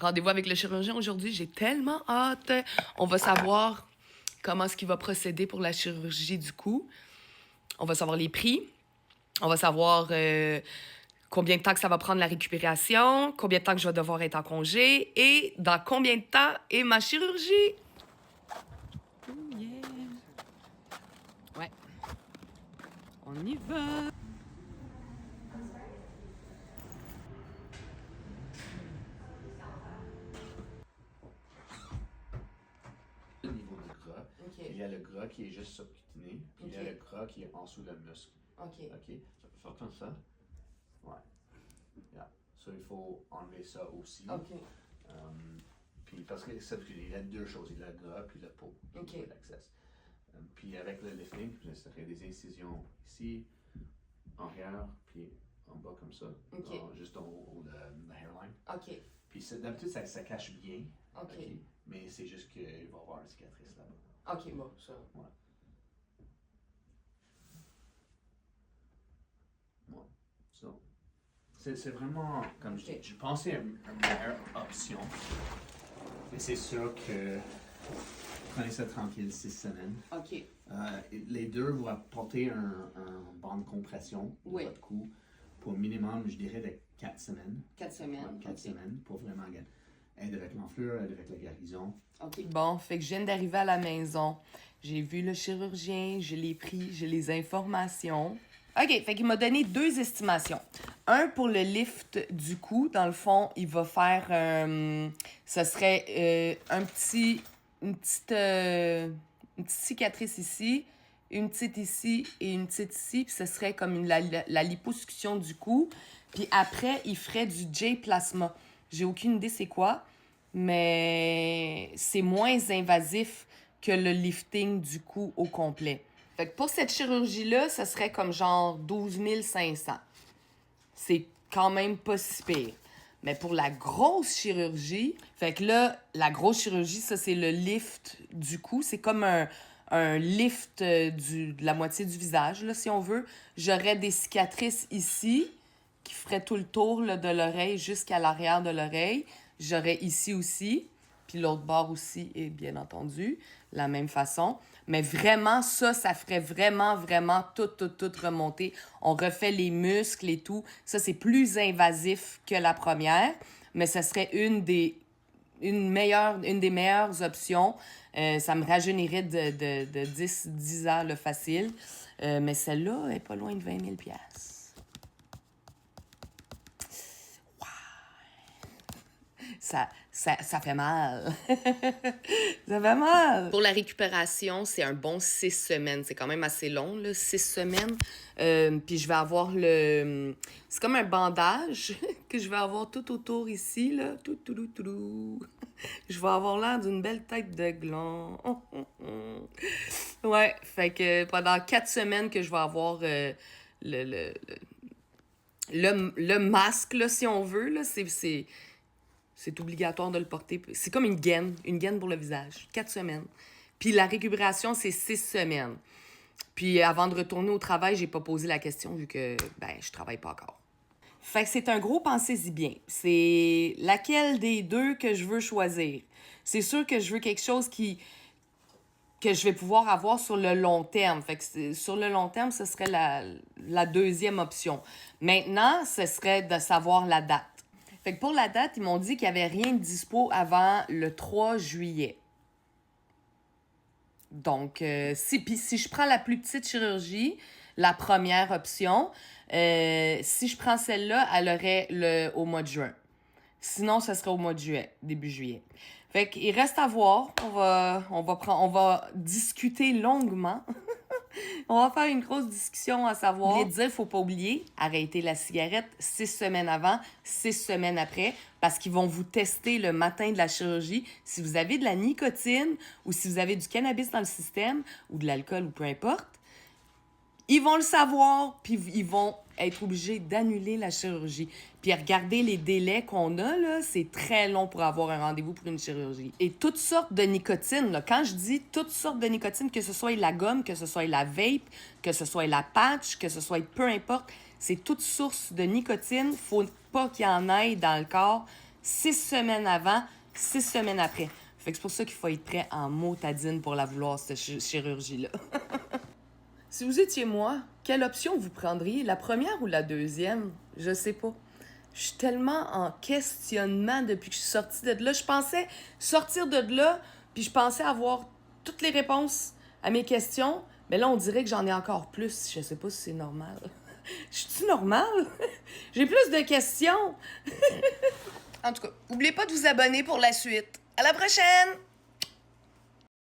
rendez-vous avec le chirurgien aujourd'hui. J'ai tellement hâte. On va savoir comment est-ce qu'il va procéder pour la chirurgie du cou. On va savoir les prix. On va savoir combien de temps que ça va prendre la récupération, combien de temps que je vais devoir être en congé et dans combien de temps est ma chirurgie. Oh yeah. Ouais. On y va. Au niveau du gras, OK. il y a le gras qui est juste subcutané, puis il y a le gras qui est en dessous le muscle. OK. OK? Ça peut faire comme ça. Ouais. Yeah. So, il faut enlever ça aussi. OK. Puis parce que il y a deux choses, il y a le gras puis la peau. OK. L'accès. Puis avec le lifting, ça fait des incisions ici, en arrière, puis en bas comme ça. OK. Juste au haut de la hairline. OK. Puis d'habitude, ça cache bien. OK. Mais c'est juste qu'il va y avoir une cicatrice là-bas. OK, bon, ça. Ouais. Ouais. So, c'est vraiment, comme je pensais, une meilleure option. Mais c'est sûr que prenez ça tranquille 6 semaines. OK. Les deux vont apporter un banc de compression de votre cou pour minimum, je dirais, de 4 semaines. 4 semaines. Ouais, 4 semaines pour vraiment aider avec l'enflure, aider avec la guérison. OK. Bon, fait que je viens d'arriver à la maison. J'ai vu le chirurgien, je l'ai pris, j'ai les informations. OK, fait qu'il m'a donné 2 estimations. Un pour le lift du cou. Dans le fond, il va faire... ce serait une petite cicatrice ici, une petite ici et une petite ici. Puis ce serait comme la liposuction du cou. Puis après, il ferait du J-plasma. J'ai aucune idée c'est quoi, mais c'est moins invasif que le lifting du cou au complet. Fait que pour cette chirurgie-là, ça serait comme genre 12 500. C'est quand même pas si pire. Mais pour la grosse chirurgie, fait que là, la grosse chirurgie, ça, c'est le lift du cou. C'est comme un lift de la moitié du visage, là, si on veut. J'aurais des cicatrices ici qui feraient tout le tour là, de l'oreille jusqu'à l'arrière de l'oreille. J'aurais ici aussi, puis l'autre bord aussi, et bien entendu, la même façon. Mais vraiment, ça ferait vraiment tout remonter. On refait les muscles et tout. Ça, c'est plus invasif que la première, mais ça serait une des meilleures options. Ça me rajeunirait de 10 ans, le facile. Mais celle-là est pas loin de 20 000 $. Ça fait mal. Ça fait mal. Pour la récupération, c'est un bon 6 semaines. C'est quand même assez long, là, 6 semaines. Puis je vais avoir c'est comme un bandage que je vais avoir tout autour ici, là. Je vais avoir l'air d'une belle tête de gland. Ouais, fait que pendant 4 semaines que je vais avoir le masque, là, si on veut, là, c'est obligatoire de le porter. C'est comme une gaine pour le visage. 4 semaines. Puis la récupération, c'est 6 semaines. Puis avant de retourner au travail, j'ai pas posé la question vu que, je travaille pas encore. Fait que c'est un gros pensez-y bien. C'est laquelle des deux que je veux choisir. C'est sûr que je veux quelque chose que je vais pouvoir avoir sur le long terme. Fait que sur le long terme, ce serait la deuxième option. Maintenant, ce serait de savoir la date. Fait que pour la date, ils m'ont dit qu'il n'y avait rien de dispo avant le 3 juillet. Donc, si je prends la plus petite chirurgie, la première option, si je prends celle-là, elle aurait au mois de juin. Sinon, ce serait au mois de juillet, début juillet. Fait qu'il reste à voir. On va discuter longuement. On va faire une grosse discussion à savoir. Je dire, faut pas oublier, arrêter la cigarette 6 semaines avant, 6 semaines après, parce qu'ils vont vous tester le matin de la chirurgie. Si vous avez de la nicotine ou si vous avez du cannabis dans le système ou de l'alcool ou peu importe, ils vont le savoir, puis ils vont être obligés d'annuler la chirurgie. Puis regardez les délais qu'on a, là, c'est très long pour avoir un rendez-vous pour une chirurgie. Et toutes sortes de nicotine, là, quand je dis toutes sortes de nicotine, que ce soit la gomme, que ce soit la vape, que ce soit la patch, que ce soit peu importe, c'est toute source de nicotine. Faut pas qu'il y en ait dans le corps 6 semaines avant, 6 semaines après. Fait que c'est pour ça qu'il faut être prêt en motadine pour la vouloir, cette chirurgie-là. Si vous étiez moi, quelle option vous prendriez? La première ou la deuxième? Je sais pas. Je suis tellement en questionnement depuis que je suis sortie de là. Je pensais sortir de là, puis je pensais avoir toutes les réponses à mes questions. Mais là, on dirait que j'en ai encore plus. Je sais pas si c'est normal. Je suis-tu normale? J'ai plus de questions. En tout cas, n'oubliez pas de vous abonner pour la suite. À la prochaine!